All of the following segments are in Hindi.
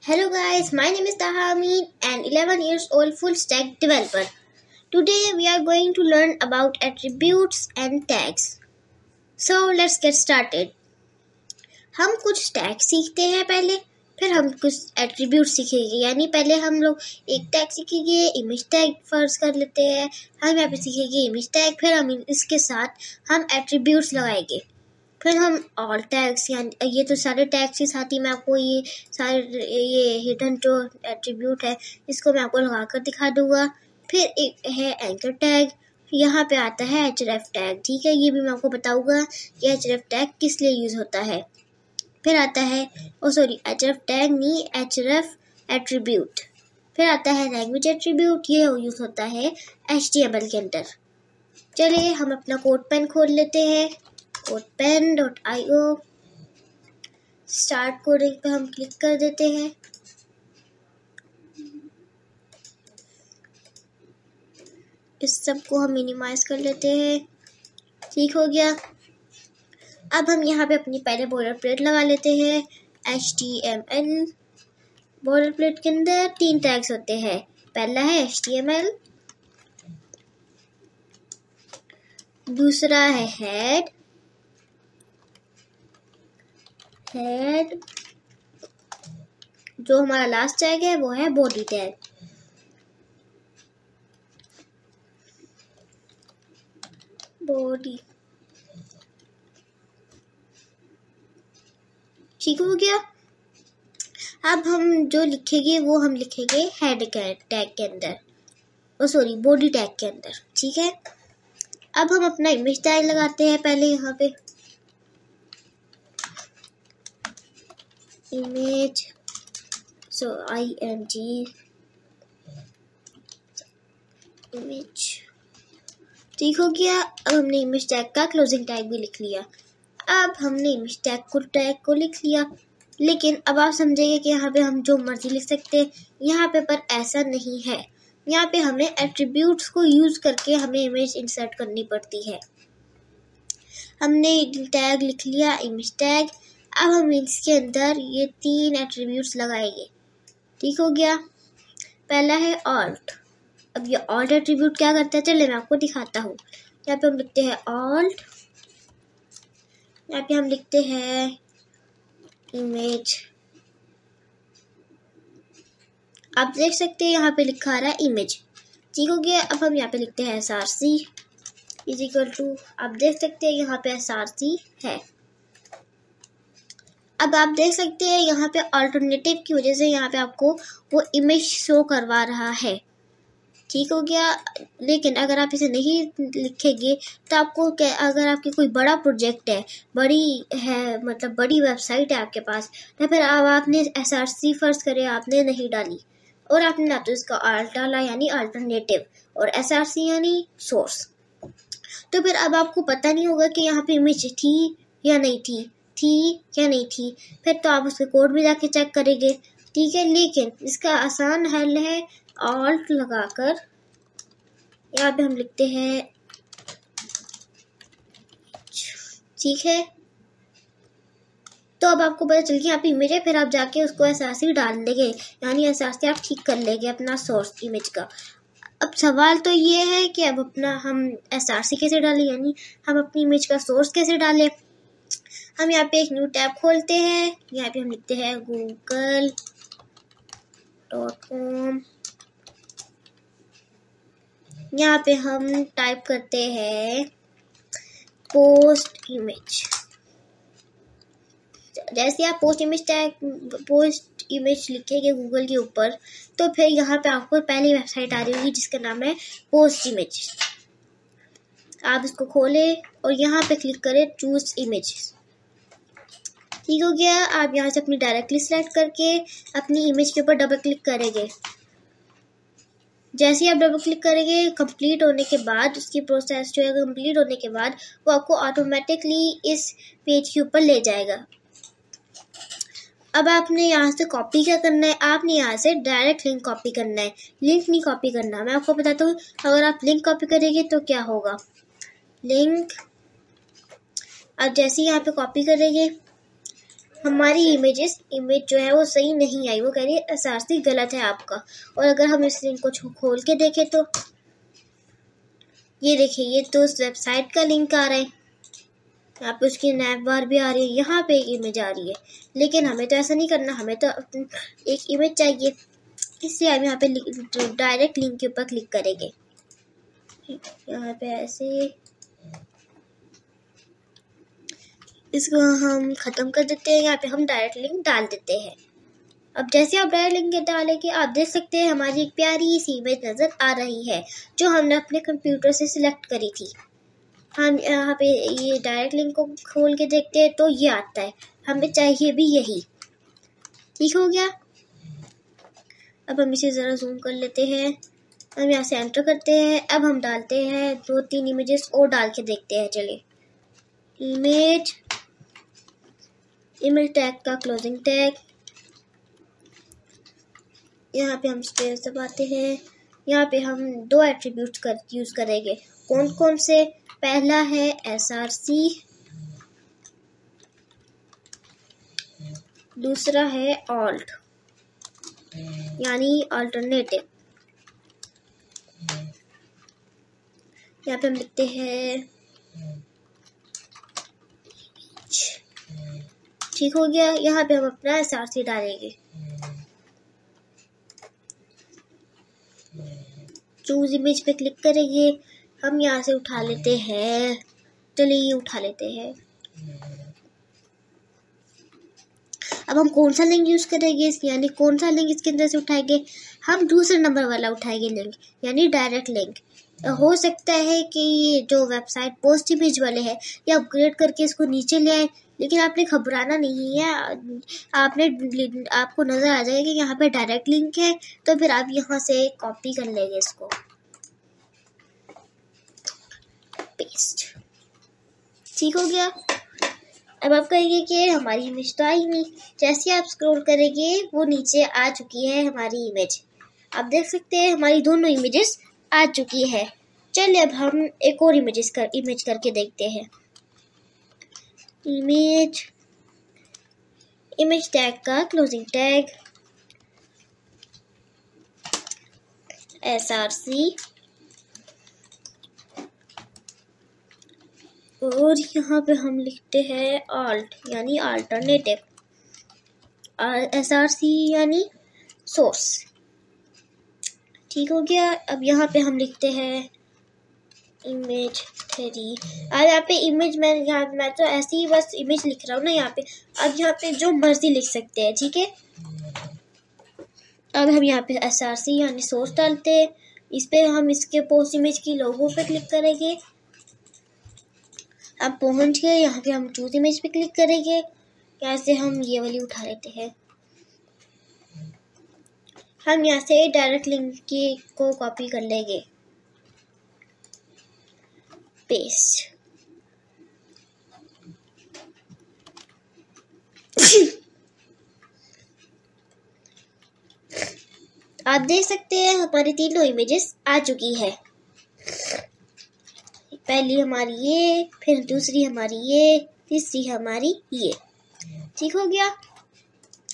Hello guys, my name is Taha Amin, an 11 years old full stack developer. Today we are going to learn about attributes and tags. So let's get started. हम कुछ टैग सीखते हैं पहले, फिर हम कुछ एट्रीब्यूट सीखेंगे। यानी पहले हम लोग एक टैग सीखेंगे, इमेज टैग फर्स्ट कर लेते हैं। हम यहाँ पे सीखेंगे इमेज टैग, फिर हम इसके साथ हम एट्रीब्यूट्स लगाएंगे। फिर हम ऑल टैग्स, यानी ये तो सारे टैग्स के साथ ही मैं आपको ये हिडन जो एट्रीब्यूट है इसको मैं आपको लगा कर दिखा दूंगा। फिर एक है एंकर टैग, यहाँ पे आता है href टैग। ठीक है, ये भी मैं आपको बताऊंगा कि href टैग किस लिए यूज होता है। फिर आता है href टैग नहीं, href एट्रीब्यूट। फिर आता है लैंग्वेज एट्रीब्यूट, ये यूज होता है HTML के अंदर। चलिए हम अपना कोड पेन खोल लेते हैं, codepen.io। स्टार्ट कोडिंग पे हम क्लिक कर देते हैं। इस सब को हम मिनिमाइज कर लेते हैं। ठीक हो गया। अब हम यहाँ पे अपनी पहले बॉर्डर प्लेट लगा लेते हैं। HTML बॉर्डर प्लेट के अंदर 3 टैग्स होते हैं। पहला है HTML, दूसरा है हेड, जो हमारा लास्ट टैग है वो है बॉडी टैग। बॉडी ठीक हो गया। अब हम जो लिखेंगे वो हम लिखेंगे हेड टैग के अंदर, बॉडी टैग के अंदर। ठीक है, अब हम अपना इमेज टैग लगाते हैं। पहले यहाँ पे इमेज, img इमेज। ठीक हो गया। अब हमने इमेज टैग का क्लोजिंग टैग भी लिख लिया। अब हमने इमेज टैग को लिख लिया, लेकिन अब आप समझेंगे कि यहाँ पे हम जो मर्जी लिख सकते हैं। यहाँ पे पर ऐसा नहीं है। यहाँ पे हमें एट्रीब्यूट्स को यूज करके हमें इमेज इंसर्ट करनी पड़ती है। हमने टैग लिख लिया, इमेज टैग। अब हम इसके अंदर ये 3 एट्रीब्यूट्स लगाएंगे। ठीक हो गया। पहला है ऑल्ट। अब ये ऑल्ट एट्रीब्यूट क्या करता है, चलिए मैं आपको दिखाता हूँ। यहाँ पे हम लिखते हैं ऑल्ट, यहाँ पे हम लिखते हैं इमेज। आप देख सकते हैं यहाँ पे लिखा आ रहा है इमेज। ठीक हो गया। अब हम यहाँ पे लिखते हैं src इज इक्वल टू, आप देख सकते हैं यहाँ पे src है। अब आप देख सकते हैं यहाँ पे अल्टरनेटिव की वजह से यहाँ पे आपको वो इमेज शो करवा रहा है। ठीक हो गया। लेकिन अगर आप इसे नहीं लिखेंगे तो आपको अगर आपकी कोई बड़ा प्रोजेक्ट है, मतलब बड़ी वेबसाइट है आपके पास, या फिर अब आपने src फर्स्ट करे आपने नहीं डाली और आपने ना तो इसका आल्ट डाला यानी अल्टरनेटिव, और src यानी सोर्स, तो फिर अब आपको पता नहीं होगा कि यहाँ पे इमेज थी या नहीं थी, फिर तो आप उसके कोड में जाके चेक करेंगे। ठीक है, लेकिन इसका आसान हल है ऑल्ट लगाकर यहाँ पे हम लिखते हैं। ठीक है, तो अब आपको पता चल गया यहाँ पे इमेज है, फिर आप जाके उसको src डाल देंगे, यानी src आप ठीक कर लेंगे अपना सोर्स इमेज का। अब सवाल तो ये है कि अब हम src कैसे डालें, यानी हम अपनी इमेज का सोर्स कैसे डालें। हम यहाँ पे एक न्यू टैब खोलते हैं। यहाँ पे हम लिखते हैं google.com। यहाँ पे हम टाइप करते हैं पोस्ट इमेज। जैसे आप पोस्ट इमेज लिखेंगे गूगल के ऊपर, तो फिर यहाँ पे आपको पहली वेबसाइट आ रही होगी जिसका नाम है पोस्ट इमेज। आप इसको खोलें और यहाँ पे क्लिक करें चूज इमेज। ठीक हो गया। आप यहाँ से अपनी डायरेक्टली सिलेक्ट करके अपनी इमेज के ऊपर डबल क्लिक करेंगे। जैसे ही आप डबल क्लिक करेंगे, कंप्लीट होने के बाद उसकी प्रोसेस जो है कंप्लीट होने के बाद वो आपको ऑटोमेटिकली इस पेज के ऊपर ले जाएगा। अब आपने यहाँ से कॉपी क्या करना है, आपने यहाँ से डायरेक्ट लिंक कॉपी करना है, लिंक नहीं कॉपी करना। मैं आपको बताता हूँ, अगर आप लिंक कॉपी करेंगे तो क्या होगा। लिंक, अब जैसे ही यहाँ पे कॉपी करेंगे, हमारी इमेज जो है वो सही नहीं आई, वो कह रही है एसआरसी गलत है आपका। और अगर हम इस लिंक को खोल के देखें तो ये देखिए, ये तो उस वेबसाइट का लिंक आ रहा है, यहाँ पे उसकी नैप बार भी आ रही है, यहाँ पे एक इमेज आ रही है। लेकिन हमें तो ऐसा नहीं करना, हमें तो एक इमेज चाहिए, इसलिए हम यहाँ पे डायरेक्ट लिंक के ऊपर क्लिक करेंगे। यहाँ पे ऐसे इसको हम ख़त्म कर देते हैं, यहाँ पे हम डायरेक्ट लिंक डाल देते हैं। अब जैसे आप डायरेक्ट लिंक डालेंगे आप देख सकते हैं हमारी एक प्यारी सी इमेज नज़र आ रही है जो हमने अपने कंप्यूटर से सिलेक्ट करी थी। हम यहाँ पे ये डायरेक्ट लिंक को खोल के देखते हैं तो ये आता है, हमें चाहिए भी यही। ठीक हो गया। अब हम इसे ज़रा जूम कर लेते हैं, हम यहाँ से एंटर करते हैं। अब हम डालते हैं 2-3 इमेजेस और डाल के देखते हैं। चलिए, इमेज टैग का क्लोजिंग टैग, यहाँ पे हम स्पेस दबाते हैं। यहाँ पे हम 2 एट्रीब्यूट्स यूज़ करेंगे। कौन कौन से? पहला है एसआरसी, दूसरा है ऑल्ट यानी अल्टरनेटिव। यहाँ पे हम लिखते हैं, ठीक हो गया। यहाँ पे हम अपना एसआरसी डालेंगे। चूज इमेज पे क्लिक करेंगे, हम यहाँ से उठा लेते हैं। चलिए ये उठा लेते हैं। अब हम कौन सा लिंक यूज़ करेंगे, यानी कौन सा लिंक इसके अंदर से उठाएंगे? हम दूसरे नंबर वाला उठाएंगे लिंक, यानी डायरेक्ट लिंक। हो सकता है कि ये जो वेबसाइट पोस्ट इमेज वाले हैं ये अपग्रेड करके इसको नीचे ले आए, लेकिन आपने घबराना नहीं है। आपको नज़र आ जाएगा कि यहाँ पे डायरेक्ट लिंक है, तो फिर आप यहाँ से कॉपी कर लेंगे इसको, पेस्ट। ठीक हो गया। अब आप कहेंगे कि हमारी इमेज तो आई नहीं। जैसे आप स्क्रॉल करेंगे वो नीचे आ चुकी है हमारी इमेज। आप देख सकते हैं हमारी दोनों इमेजेस आ चुकी है। चलिए अब हम एक और इमेज करके देखते हैं। इमेज टैग का क्लोजिंग टैग, एसआरसी, और यहाँ पे हम लिखते हैं ऑल्ट यानी अल्टरनेटिव, एसआरसी यानी सोर्स। ठीक हो गया। अब यहाँ पे हम लिखते हैं इमेज 3। अब यहाँ पे इमेज मैं तो ऐसे ही बस इमेज लिख रहा हूँ ना यहाँ पे। अब यहाँ पे जो मर्जी लिख सकते हैं, ठीक है। अब हम यहाँ पे एसआरसी यानी सोर्स डालते हैं। इस पे हम इसके पोस्ट इमेज की लोगो पे क्लिक करेंगे। अब पहुँच गए, यहाँ पे हम चूज इमेज पे क्लिक करेंगे। यहाँ से हम ये वाली उठा लेते हैं। हम यहाँ से डायरेक्ट लिंक को कॉपी कर लेंगे, पेस्ट। आप देख सकते हैं हमारी तीनों इमेजेस आ चुकी है। पहली हमारी ये, फिर दूसरी हमारी ये, तीसरी हमारी ये। ठीक हो गया।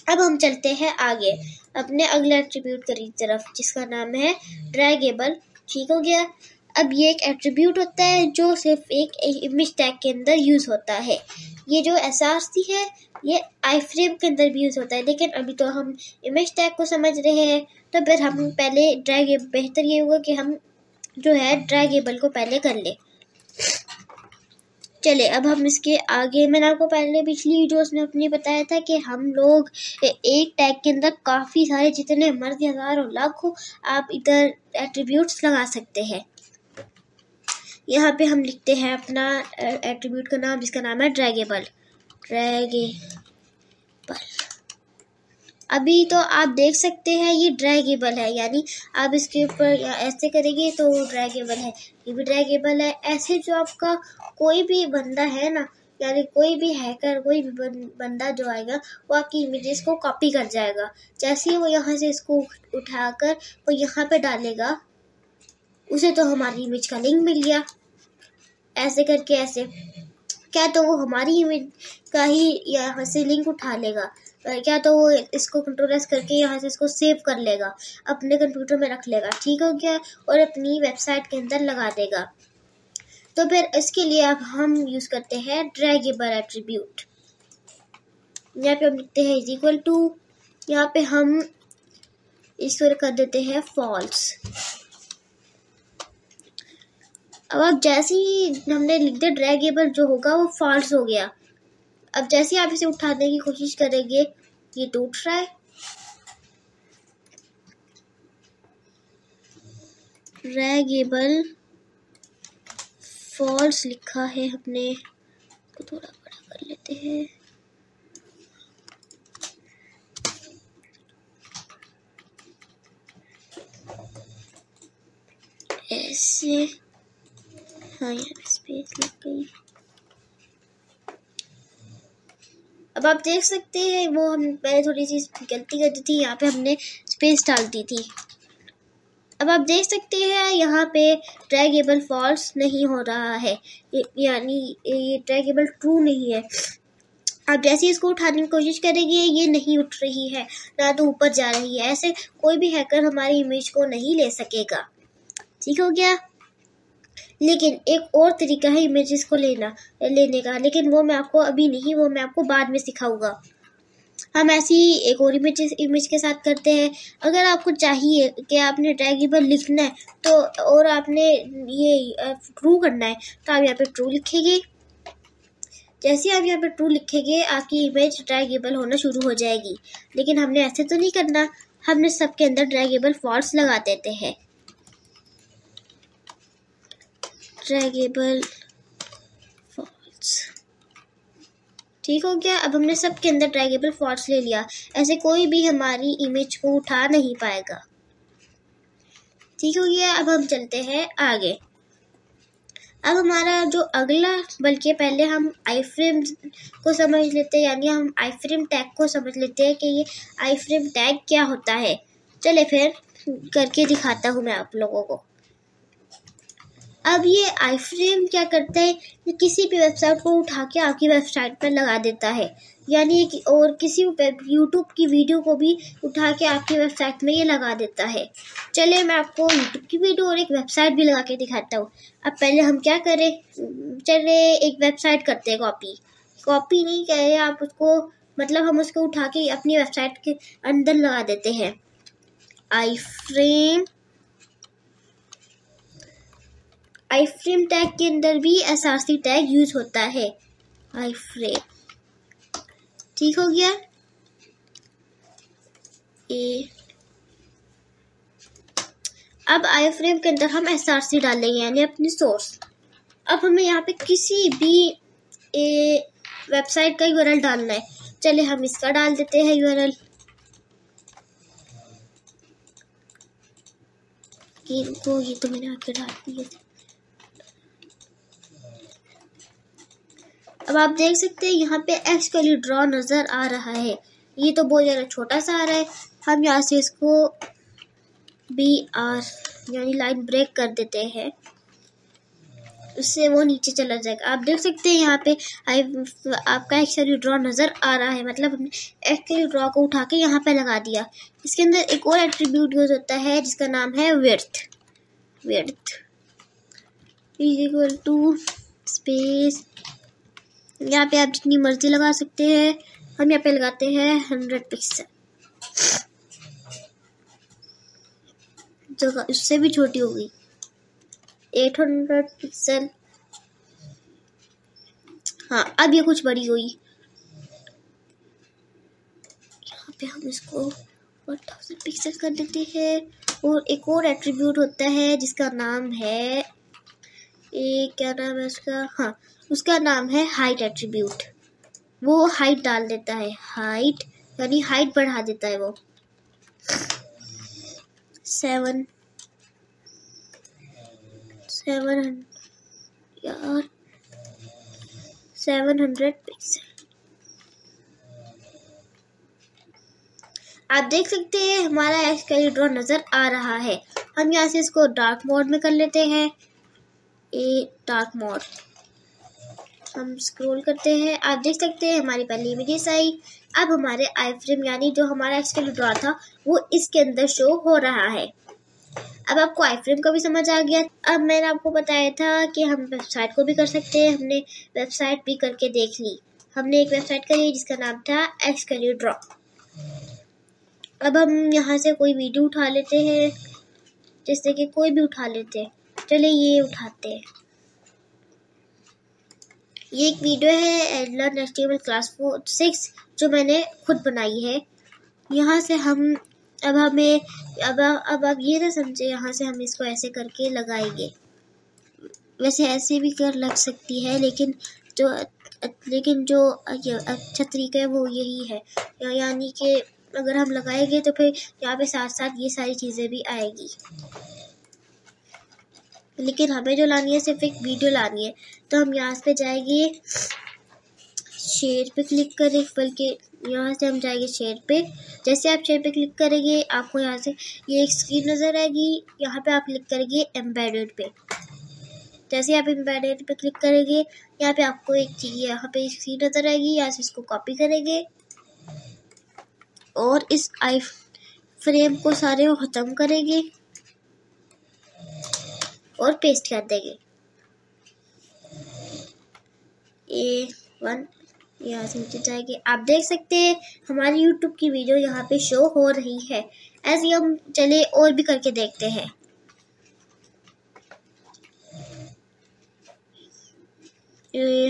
अब हम चलते हैं आगे अपने अगले एट्रीब्यूट की तरफ, जिसका नाम है ड्रैगेबल। ठीक हो गया। अब ये एक एट्रीब्यूट होता है जो सिर्फ एक इमेज टैग के अंदर यूज़ होता है। ये जो एसआरसी है ये आईफ्रेम के अंदर भी यूज़ होता है, लेकिन अभी तो हम इमेज टैग को समझ रहे हैं, तो फिर हम पहले बेहतर ये होगा कि हम जो है ड्रैगेबल को पहले कर ले। चले अब हम इसके आगे, मैंने आपको पहले पिछली वीडियोस में अपनी बताया था कि हम लोग एक टैग के अंदर काफ़ी सारे, जितने मर्जी हज़ारों लाखों आप इधर एट्रीब्यूट्स लगा सकते हैं। यहाँ पे हम लिखते हैं अपना एट्रीब्यूट का नाम, जिसका नाम है ड्रैगेबल। अभी तो आप देख सकते हैं ये ड्रैगेबल है, यानी आप इसके ऊपर ऐसे करेंगे तो वो ड्रैगेबल है, ये भी ड्रैगेबल है। ऐसे जो आपका कोई भी बंदा है ना, यानी कोई भी हैकर, कोई भी बंदा जो आएगा वो आपकी इमेजेस को कॉपी कर जाएगा। जैसे ही वो यहाँ से इसको उठाकर वो यहाँ पे डालेगा, उसे तो हमारी इमेज का लिंक मिल गया। ऐसे करके ऐसे क्या तो वो हमारी इमेज का ही यहाँ से लिंक उठा लेगा, क्या तो वो इसको कंट्रोल एस करके यहाँ से इसको सेव कर लेगा, अपने कंप्यूटर में रख लेगा, ठीक हो गया, और अपनी वेबसाइट के अंदर लगा देगा। तो फिर इसके लिए अब हम यूज़ करते हैं ड्रैगेबल एट्रीब्यूट। यहाँ पे हम लिखते हैं =, यहाँ पे हम इसको कर देते हैं फॉल्स। अब जैसे ही हमने लिख दिया ड्रैगेबल जो होगा वो फॉल्स हो गया। अब जैसे आप इसे उठाने की कोशिश करेंगे ये टूट रहा है। ड्रैगेबल फॉल्स लिखा है हमने, को थोड़ा बड़ा कर लेते हैं। ऐसे, हाँ यहाँ पे स्पेस लग गई। अब आप देख सकते हैं वो हम पहले थोड़ी सी गलती कर दी थी, यहाँ पे हमने स्पेस डाल दी थी। अब आप देख सकते हैं यहाँ पे ड्रैगेबल फॉल्स नहीं हो रहा है, यानी ये ड्रैगेबल ट्रू नहीं है। आप जैसे इसको उठाने की कोशिश करेंगे ये नहीं उठ रही है, ना तो ऊपर जा रही है। ऐसे कोई भी हैकर हमारी इमेज को नहीं ले सकेगा, ठीक हो गया। लेकिन एक और तरीका है इमेजेस को लेने का, लेकिन वो मैं आपको अभी नहीं, वो मैं आपको बाद में सिखाऊंगा। हम ऐसी एक और इमेज के साथ करते हैं। अगर आपको चाहिए कि आपने ड्रैगेबल लिखना है तो और आपने ये ट्रू करना है तो आप यहाँ पे ट्रू लिखेंगे। जैसे आप यहाँ पे ट्रू लिखेंगे आपकी इमेज ड्रैगेबल होना शुरू हो जाएगी। लेकिन हमने ऐसे तो नहीं करना, हमने सबके अंदर ड्रैगेबल फॉल्स लगा देते हैं। ड्रैगेबल फॉल्स, ठीक हो गया। अब हमने सबके अंदर ड्रैगेबल फॉल्स ले लिया, ऐसे कोई भी हमारी इमेज को उठा नहीं पाएगा, ठीक हो गया। अब हम चलते हैं आगे। अब हमारा जो अगला, बल्कि पहले हम आईफ्रेम को समझ लेते हैं, यानी हम आईफ्रेम टैग को समझ लेते हैं कि ये आईफ्रेम टैग क्या होता है। चले फिर करके दिखाता हूँ मैं आप लोगों को। अब ये आईफ्रेम क्या करता है, ये किसी भी वेबसाइट को उठा के आपकी वेबसाइट पर लगा देता है, यानी और किसी यूट्यूब की वीडियो को भी उठा के आपकी वेबसाइट में ये लगा देता है। चलिए मैं आपको यूट्यूब की वीडियो और एक वेबसाइट भी लगा के दिखाता हूँ। अब पहले हम क्या करें, चले एक वेबसाइट करते हैं कॉपी नहीं करें आप उसको, मतलब हम उसको उठा के अपनी वेबसाइट के अंदर लगा देते हैं। आईफ्रेम टैग के अंदर भी src टैग यूज होता है, आईफ्रेम, ठीक हो गया। अब आईफ्रेम के अंदर हम src डालेंगे, यानी अपनी सोर्स। अब हमें यहाँ पे किसी भी वेबसाइट का URL डालना है। चले हम इसका डाल देते हैं URL। ये तो मैंने आके डाल दिया। अब आप देख सकते हैं यहाँ पे Excalibur नजर आ रहा है, ये तो बहुत ज़्यादा छोटा सा आ रहा है। हम यहाँ से इसको BR यानी लाइन ब्रेक कर देते हैं, उससे वो नीचे चला जाएगा। आप देख सकते हैं यहाँ पे आपका Excalibur नजर आ रहा है, मतलब हमने Excalibur को उठा के यहाँ पे लगा दिया। इसके अंदर एक और एट्रीब्यूट यूज होता है जिसका नाम है width इक्वल टू स्पेस, यहाँ पे आप जितनी मर्जी लगा सकते हैं। हम यहाँ पे लगाते हैं 100 पिक्सल, जगह उससे भी छोटी होगी 800 पिक्सल। हाँ अब ये कुछ बड़ी हुई। यहाँ पे हम इसको 1000 पिक्सल कर देते हैं। और एक और एट्रीब्यूट होता है जिसका नाम है, क्या नाम है उसका, हाँ उसका नाम है हाइट एट्रीब्यूट। वो हाइट डाल देता है, हाइट यानी हाइट बढ़ा देता है वो 700 पिक्सल। आप देख सकते हैं हमारा Excalibur नजर आ रहा है। हम यहाँ से इसको डार्क मोड में कर लेते हैं, डार्क मोड, हम स्क्रॉल करते हैं, आप देख सकते हैं हमारी पहली इमेजेस आई। अब हमारे आई फ्रेम यानी जो हमारा एक्चुअली ड्रॉ था वो इसके अंदर शो हो रहा है। अब आपको आई फ्रेम का भी समझ आ गया। अब मैंने आपको बताया था कि हम वेबसाइट को भी कर सकते हैं, हमने वेबसाइट भी करके देख ली। हमने एक वेबसाइट करी जिसका नाम था एक्सकैल्यू ड्रॉ। अब हम यहाँ से कोई वीडियो उठा लेते हैं, जैसे कि कोई भी उठा लेते हैं। चलिए ये उठाते हैं। ये एक वीडियो है लर्न एचटीएमएल क्लास 6 जो मैंने खुद बनाई है। यहाँ से हम अब आप ये ना समझे, यहाँ से हम इसको ऐसे करके लगाएंगे। वैसे ऐसे भी कर लग सकती है, लेकिन जो अच्छा तरीका है वो यही है, यानी कि अगर हम लगाएंगे तो फिर यहाँ पे साथ साथ ये सारी चीज़ें भी आएगी। लेकिन हमें जो लानी है सिर्फ एक वीडियो लानी है। तो हम यहाँ पे जाएंगे, शेयर पे क्लिक करें, बल्कि यहाँ से हम जाएंगे शेयर पे। जैसे आप शेयर पे क्लिक करेंगे आपको यहाँ से ये एक स्क्रीन नज़र आएगी। यहाँ पे आप क्लिक करेंगे एम्बेडेड पे। जैसे आप एम्बेडेड पे क्लिक करेंगे यहाँ पे आपको एक चीज़ यहाँ पे एक स्क्रीन नज़र आएगी। यहाँ से इसको कॉपी करेंगे और इस आई फ्रेम को सारे को ख़त्म करेंगे और पेस्ट कर देंगे। A1 यहाँ से नीचे जाएंगे। आप देख सकते हैं हमारी YouTube की वीडियो यहाँ पे शो हो रही है। ऐसे हम चले और भी करके देखते हैं।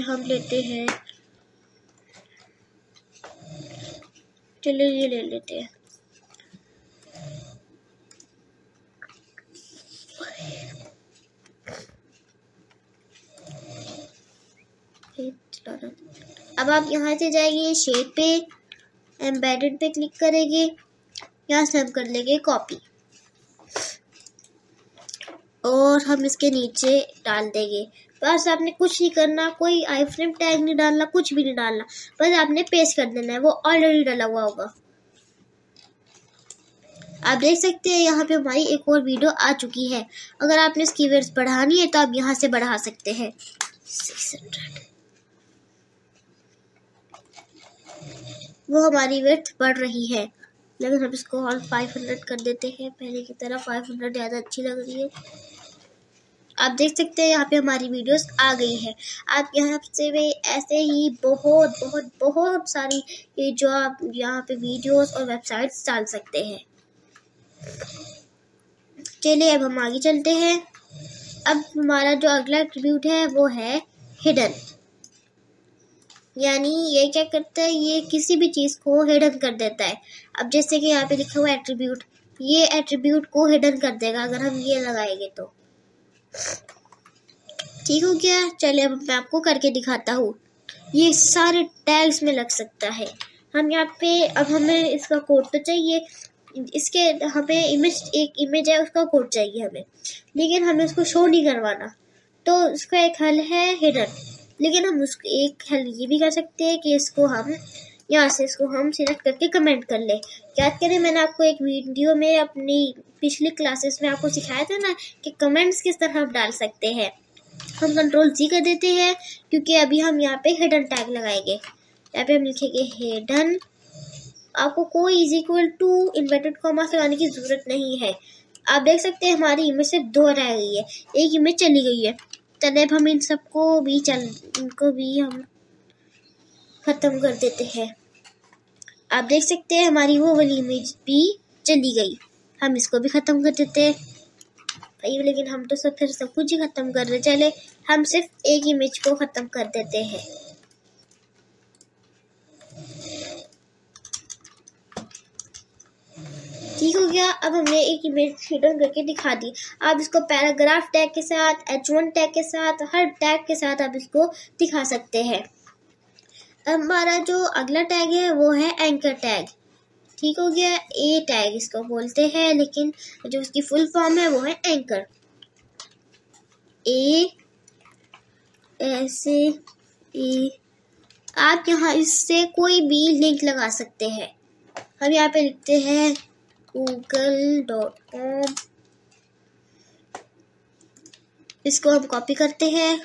हम लेते हैं, चलिए ये ले लेते हैं। अब आप यहाँ से जाएंगे शेप पे, एम्बेडेड पे क्लिक करेंगे। यहाँ से हम कर लेंगे कॉपी और हम इसके नीचे डाल देंगे। बस आपने कुछ नहीं करना, कोई आई फ्रेम टैग नहीं डालना, कुछ भी नहीं डालना, बस आपने पेस्ट कर देना है, वो ऑलरेडी डाला हुआ होगा। आप देख सकते हैं यहाँ पे हमारी एक और वीडियो आ चुकी है। अगर आपने इसकी विड्थ बढ़ानी है तो आप यहाँ से बढ़ा सकते हैं 600। वो हमारी विड्थ बढ़ रही है, लेकिन हम इसको और 500 कर देते हैं। पहले की तरह 500 ज़्यादा अच्छी लग रही है। आप देख सकते हैं यहाँ पे हमारी वीडियोस आ गई है। आप यहाँ से भी ऐसे ही बहुत बहुत बहुत सारी ये जो आप यहाँ पे वीडियोस और वेबसाइट्स डाल सकते हैं। चलिए अब हम आगे चलते हैं। अब हमारा जो अगला एट्रीब्यूट है वो है हिडन, यानी ये क्या करता है, ये किसी भी चीज़ को हिडन कर देता है। अब जैसे कि यहाँ पे लिखा हुआ एट्रीब्यूट, ये एट्रीब्यूट को हिडन कर देगा अगर हम ये लगाएंगे तो। ठीक हो गया। चलिए अब मैं आपको करके दिखाता हूँ। ये सारे टैग्स में लग सकता है। हम यहाँ पे अब हमें इसका कोड तो चाहिए, इसके हमें एक इमेज है उसका कोड चाहिए हमें, लेकिन हमें उसको शो नहीं करवाना। तो उसका एक हल है हिडन, लेकिन हम उसको एक हल ये भी कर सकते हैं कि इसको हम यहाँ से इसको हम सिलेक्ट करके कमेंट कर ले। याद करें मैंने आपको एक वीडियो में अपनी पिछली क्लासेस में आपको सिखाया था ना कि कमेंट्स किस तरह हम डाल सकते हैं। हम Ctrl+C कर देते हैं क्योंकि अभी हम यहाँ पे हिडन टैग लगाएंगे। यहाँ पे हम लिखेंगे हिडन। आपको कोई =, इन्वर्टेड कॉमास लगाने की जरूरत नहीं है। आप देख सकते हैं हमारी इमेज से 2 रह गई है, एक इमेज चली गई है। चलिए अब हम इनको भी हम खत्म कर देते हैं। आप देख सकते हैं हमारी वो वाली इमेज भी चली गई। हम इसको भी खत्म कर देते हैं भाई, लेकिन हम तो फिर सब कुछ ही खत्म कर रहे। चले हम सिर्फ एक इमेज को खत्म कर देते हैं। ठीक हो गया। अब हमने एक इमेज हिडन करके दिखा दी। आप इसको पैराग्राफ टैग के साथ, H1 टैग के साथ, हर टैग के साथ आप इसको दिखा सकते हैं। हमारा जो अगला टैग है वो है एंकर टैग। ठीक हो गया। ए टैग इसको बोलते हैं, लेकिन जो उसकी फुल फॉर्म है वो है एंकर। आप यहाँ इससे कोई भी लिंक लगा सकते हैं। हम यहाँ पे लिखते हैं google.com। इसको हम कॉपी करते हैं।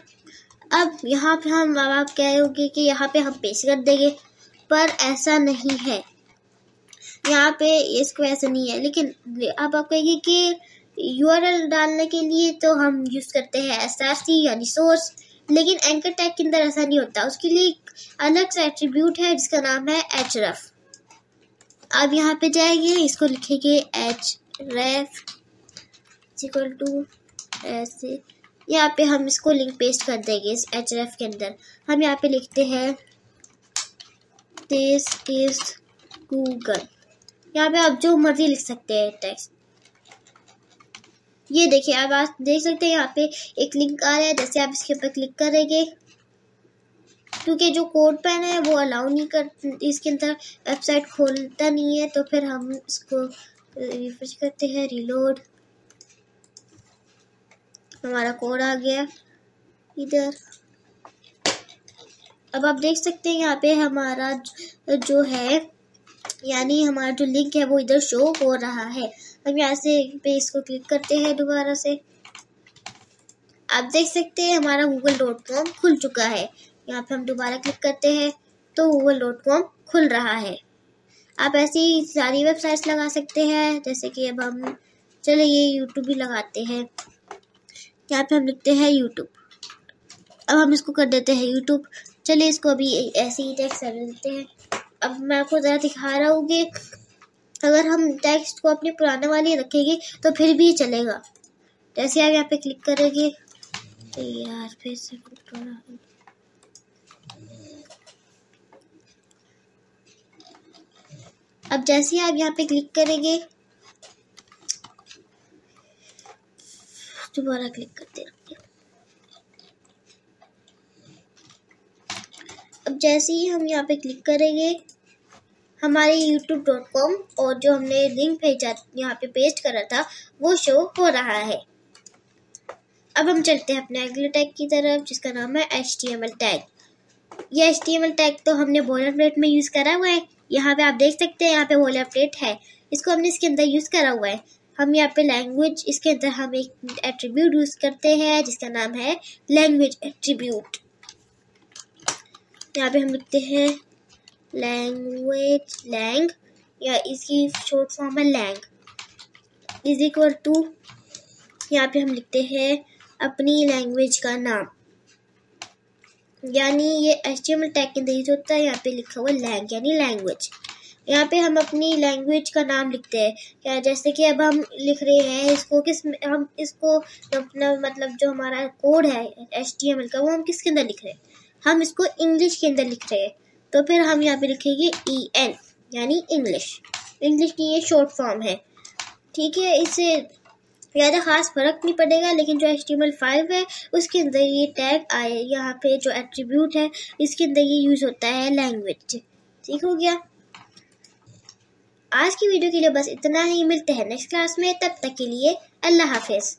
अब यहाँ पे अब आप कहोगे कि यहाँ पे हम पेस्ट कर देंगे, पर ऐसा नहीं है। यहाँ पे इसको ऐसा नहीं है, लेकिन अब आप कहेंगे कि URL डालने के लिए तो हम यूज़ करते हैं src यानी सोर्स, लेकिन एंकर टैग के अंदर ऐसा नहीं होता। उसके लिए एक अलग सा एट्रीब्यूट है जिसका नाम है href। अब यहाँ पे जाएंगे, इसको लिखेंगे href इक्वल टू ऐसे। यहाँ पे हम इसको लिंक पेस्ट कर देंगे इस href के अंदर। हम यहाँ पे लिखते हैं दिस इज गूगल। यहाँ पे आप जो मर्जी लिख सकते हैं टेक्स्ट। ये देखिए, अब आप देख सकते हैं यहाँ पे एक लिंक आ रहा है। जैसे आप इसके ऊपर क्लिक करेंगे, क्योंकि जो कोड पेन है वो अलाउ नहीं कर, इसके अंदर वेबसाइट खोलता नहीं है, तो फिर हम इसको रिफ्रेश करते हैं, रीलोड। हमारा कोड आ गया इधर। अब आप देख सकते हैं यहाँ पे हमारा जो है, यानी हमारा जो लिंक है वो इधर शो हो रहा है। हम यहाँ से पे इसको क्लिक करते हैं दोबारा से। आप देख सकते हैं हमारा google.com खुल चुका है। यहाँ पे हम दोबारा क्लिक करते हैं तो google.com खुल रहा है। आप ऐसी सारी वेबसाइट्स लगा सकते हैं, जैसे कि अब हम चले ये यूट्यूब भी लगाते हैं। यहाँ पे हम लिखते हैं यूट्यूब। अब हम इसको कर देते हैं यूट्यूब। चलिए इसको अभी ऐसे ही टेक्स्ट कर देते हैं। अब मैं आपको ज़रा दिखा रहा हूँ कि अगर हम टेक्स्ट को अपने पुराने वाले रखेंगे तो फिर भी चलेगा। जैसे आप यहाँ पे क्लिक करेंगे, यार फिर से अब जैसे ही आप यहाँ पे क्लिक करेंगे, दोबारा क्लिक करते रहिए। अब जैसे ही हम यहाँ पे क्लिक करेंगे, हमारे youtube.com और जो हमने लिंक भेजा यहाँ पे पेस्ट करा था वो शो हो रहा है। अब हम चलते हैं अपने अगले टैग की तरफ, जिसका नाम है HTML टैग। ये HTML टैग तो हमने बोलरप्लेट में यूज़ करा हुआ है। यहाँ पे आप देख सकते हैं, यहाँ पे बोलरप्लेट है, इसको हमने इसके अंदर यूज़ करा हुआ है। हम यहाँ पे लैंग्वेज, इसके अंदर हम एक एट्रीब्यूट यूज़ करते हैं जिसका नाम है लैंग्वेज एट्रीब्यूट। यहाँ पे हम लिखते हैं लैंग्वेज लैंग, या इसकी शॉर्ट फॉर्म है लैंग, इज इक्वल टू, यहाँ पे हम लिखते हैं अपनी लैंग्वेज का नाम। यानी ये HTML टैग के अंदर यूज होता है। यहाँ पे लिखा हुआ लैंग यानी लैंग्वेज। यहाँ पे हम अपनी लैंग्वेज का नाम लिखते हैं। या जैसे कि अब हम लिख रहे हैं इसको हम इसको अपना मतलब जो हमारा कोड है HTML का, वो हम किसके अंदर लिख रहे हैं, हम इसको इंग्लिश के अंदर लिख रहे हैं। तो फिर हम यहाँ पे लिखेंगे EN यानी इंग्लिश। इंग्लिश की ये शॉर्ट फॉर्म है, ठीक है। इससे ज़्यादा खास फर्क नहीं पड़ेगा, लेकिन जो HTML5 है उसके अंदर ये टैग आए, यहाँ पे जो एट्रीब्यूट है इसके अंदर ये यूज़ होता है लैंग्वेज। ठीक हो गया। आज की वीडियो के लिए बस इतना ही। मिलते हैं नेक्स्ट क्लास में, तब तक के लिए अल्लाह हाफिज़।